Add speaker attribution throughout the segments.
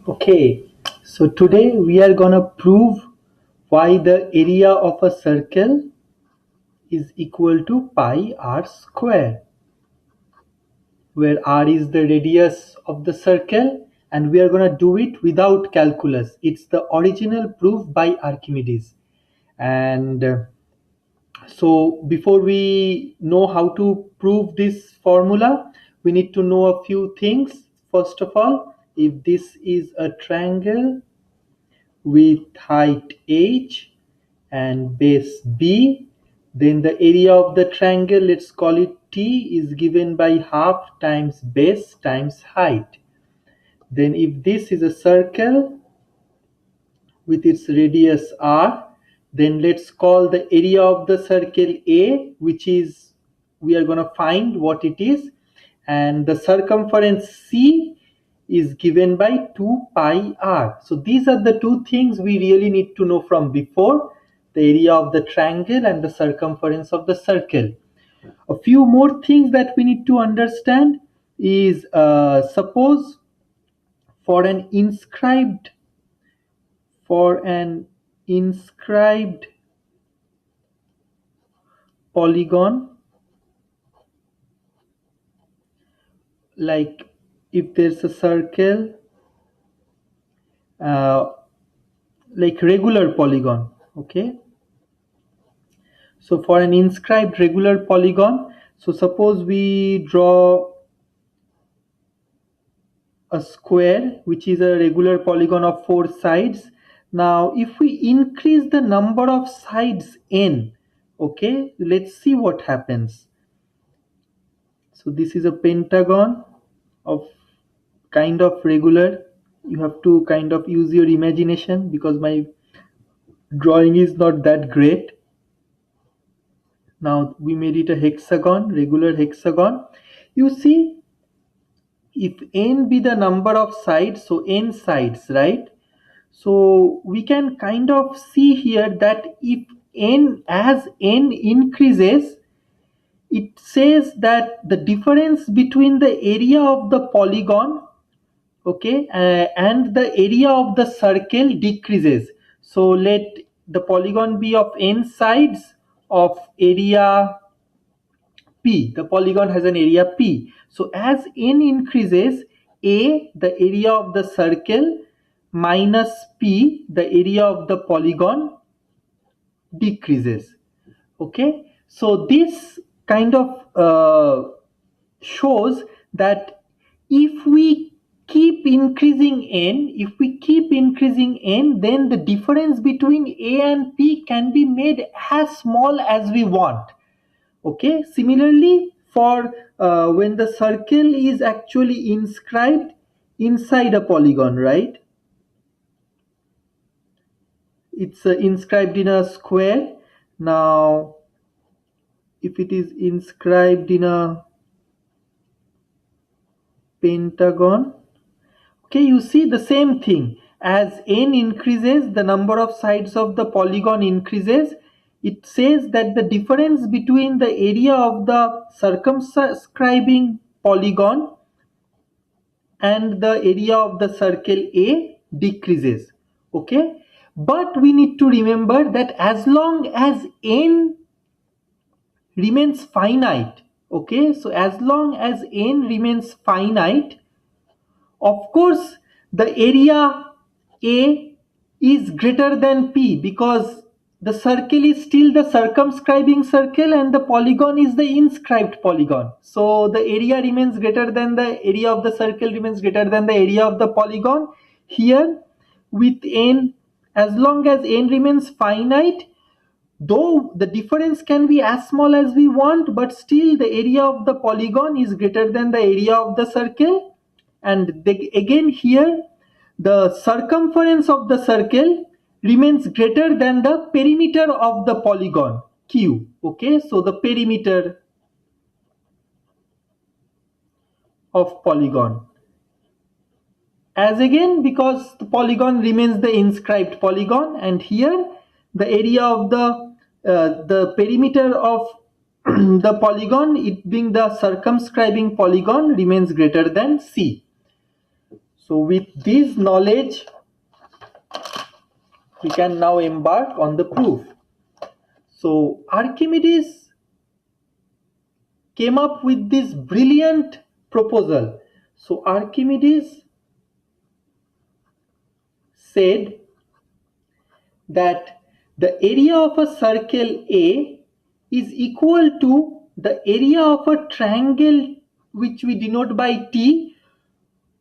Speaker 1: Okay, so today we are gonna prove why the area of a circle is equal to pi r square, where r is the radius of the circle, and we are gonna do it without calculus. It's the original proof by Archimedes. And so before we know how to prove this formula, we need to know a few things. First of all, if this is a triangle with height h and base b, then the area of the triangle, let's call it t, is given by half times base times height. Then if this is a circle with its radius r, then let's call the area of the circle a, which is, we are going to find what it is, and the circumference c is given by 2 pi r. So these are the two things we really need to know from before: the area of the triangle and the circumference of the circle. A few more things that we need to understand is, suppose for an inscribed for an inscribed polygon, like if there's a circle, uh, like regular polygon. Okay, so for an inscribed regular polygon, so suppose we draw a square which is a regular polygon of 4 sides. Now if we increase the number of sides n, okay, let's see what happens. So this is a pentagon of kind of regular. You have to kind of use your imagination because my drawing is not that great. Now we made it a hexagon, regular hexagon. You see, if n be the number of sides, so n sides, right? So we can kind of see here that if as n increases, it says that the difference between the area of the polygon, okay, and the area of the circle decreases. So let the polygon be of n sides of area p. The polygon has an area p. So as n increases, a, the area of the circle, minus p, the area of the polygon, decreases. Okay, so this kind of shows that if we keep increasing n, then the difference between a and p can be made as small as we want. Okay, similarly for when the circle is actually inscribed inside a polygon, right? It's inscribed in a square. Now if it is inscribed in a pentagon, okay, you see the same thing. As n increases, the number of sides of the polygon increases. It says that the difference between the area of the circumscribing polygon and the area of the circle A decreases. Okay, but we need to remember that as long as n remains finite, okay, so as long as n remains finite, of course the area A is greater than P, because the circle is still the circumscribing circle and the polygon is the inscribed polygon. So the area remains greater than the area of the circle remains greater than the area of the polygon. Here with n, as long as n remains finite, though the difference can be as small as we want, but still the area of the polygon is greater than the area of the circle. And again here, the circumference of the circle remains greater than the perimeter of the polygon Q. Okay, so the perimeter of polygon, as again, because the polygon remains the inscribed polygon, and here the area of the perimeter of the polygon, it being the circumscribing polygon, remains greater than C. So with this knowledge, we can now embark on the proof. So Archimedes came up with this brilliant proposal. So Archimedes said that the area of a circle A is equal to the area of a triangle which we denote by T,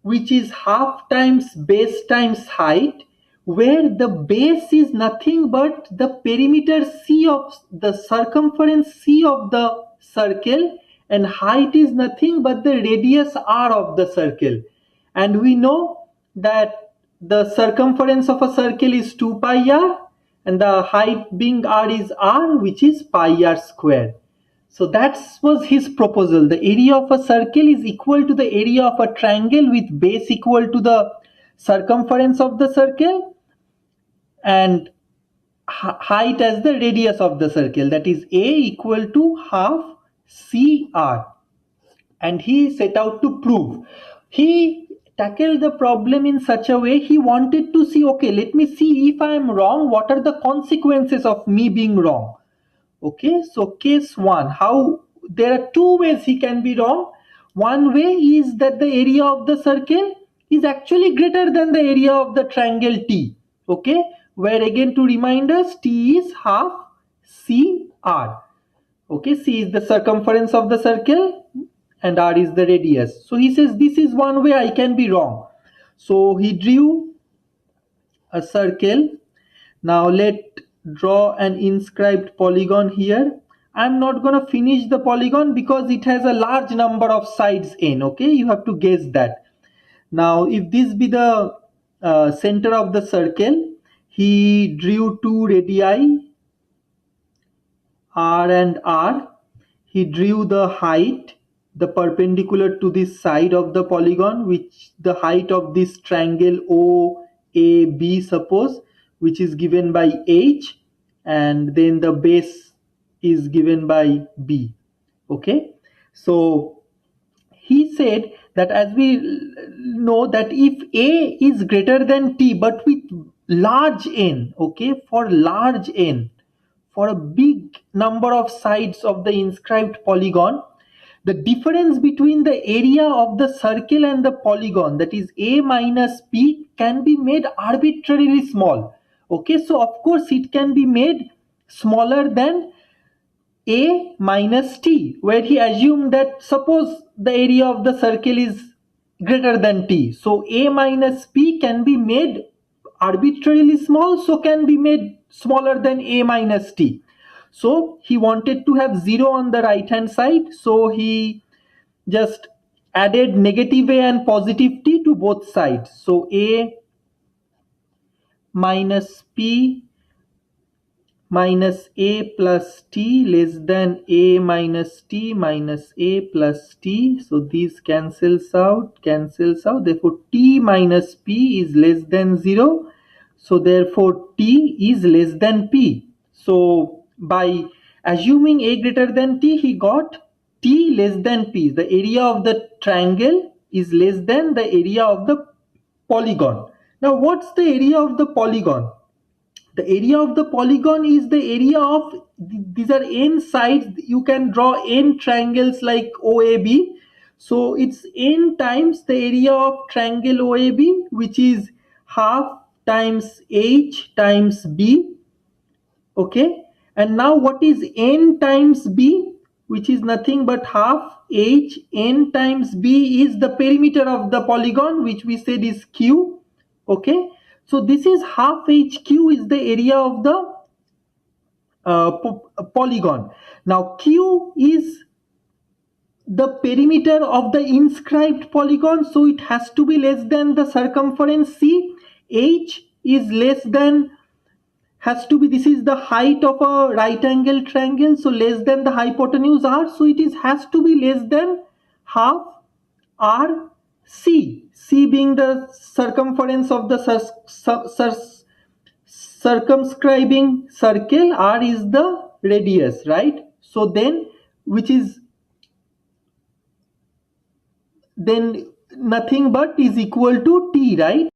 Speaker 1: which is half times base times height, where the base is nothing but the perimeter C of the circumference C of the circle, and height is nothing but the radius R of the circle. And we know that the circumference of a circle is 2 pi r, and the height being r is r, which is pi r square. So that was his proposal. The area of a circle is equal to the area of a triangle with base equal to the circumference of the circle and height as the radius of the circle, that is A equal to half CR. And he set out to prove. He tackled the problem in such a way, he wanted to see, okay, let me see if I am wrong, what are the consequences of me being wrong. Okay, so case 1, how there are two ways he can be wrong. One way is that the area of the circle is actually greater than the area of the triangle T. Okay, where again to remind us, T is half CR. Okay, C is the circumference of the circle and R is the radius. So he says this is one way I can be wrong. So he drew a circle. Now let draw an inscribed polygon here. I'm not going to finish the polygon because it has a large number of sides n. Okay, you have to guess that. Now if this be the center of the circle, he drew two radii r and r. He drew the height, the perpendicular to this side of the polygon, which the height of this triangle OAB, suppose, which is given by H, and then the base is given by B. Okay, so he said that as we know that if A is greater than T but with large n, okay, for large n, for a big number of sides of the inscribed polygon, the difference between the area of the circle and the polygon, that is A minus P, can be made arbitrarily small. Okay, so of course it can be made smaller than A minus T, where he assumed that suppose the area of the circle is greater than T. So A minus P can be made arbitrarily small, so can be made smaller than A minus T. So he wanted to have 0 on the right hand side, so he just added negative A and positive T to both sides. So A minus P minus A plus T less than A minus T minus A plus T. So these cancels out. Therefore T minus P is less than 0. So therefore T is less than P. So by assuming A greater than T, he got T less than P. The area of the triangle is less than the area of the polygon. Now what's the area of the polygon? The area of the polygon is the area of, these are n sides, you can draw n triangles like OAB. So it's n times the area of triangle OAB, which is half times H times B. Okay, and now what is n times B, which is nothing but half H. N times B is the perimeter of the polygon, which we said is Q. Okay, so this is half HQ is the area of the polygon. Now Q is the perimeter of the inscribed polygon, so it has to be less than the circumference C. H is less than, has to be, this is the height of a right angle triangle, so less than the hypotenuse R, so it is has to be less than half R C, C being the circumference of the circumscribing circle, R is the radius, right? So then, which is, then nothing but is equal to t, right?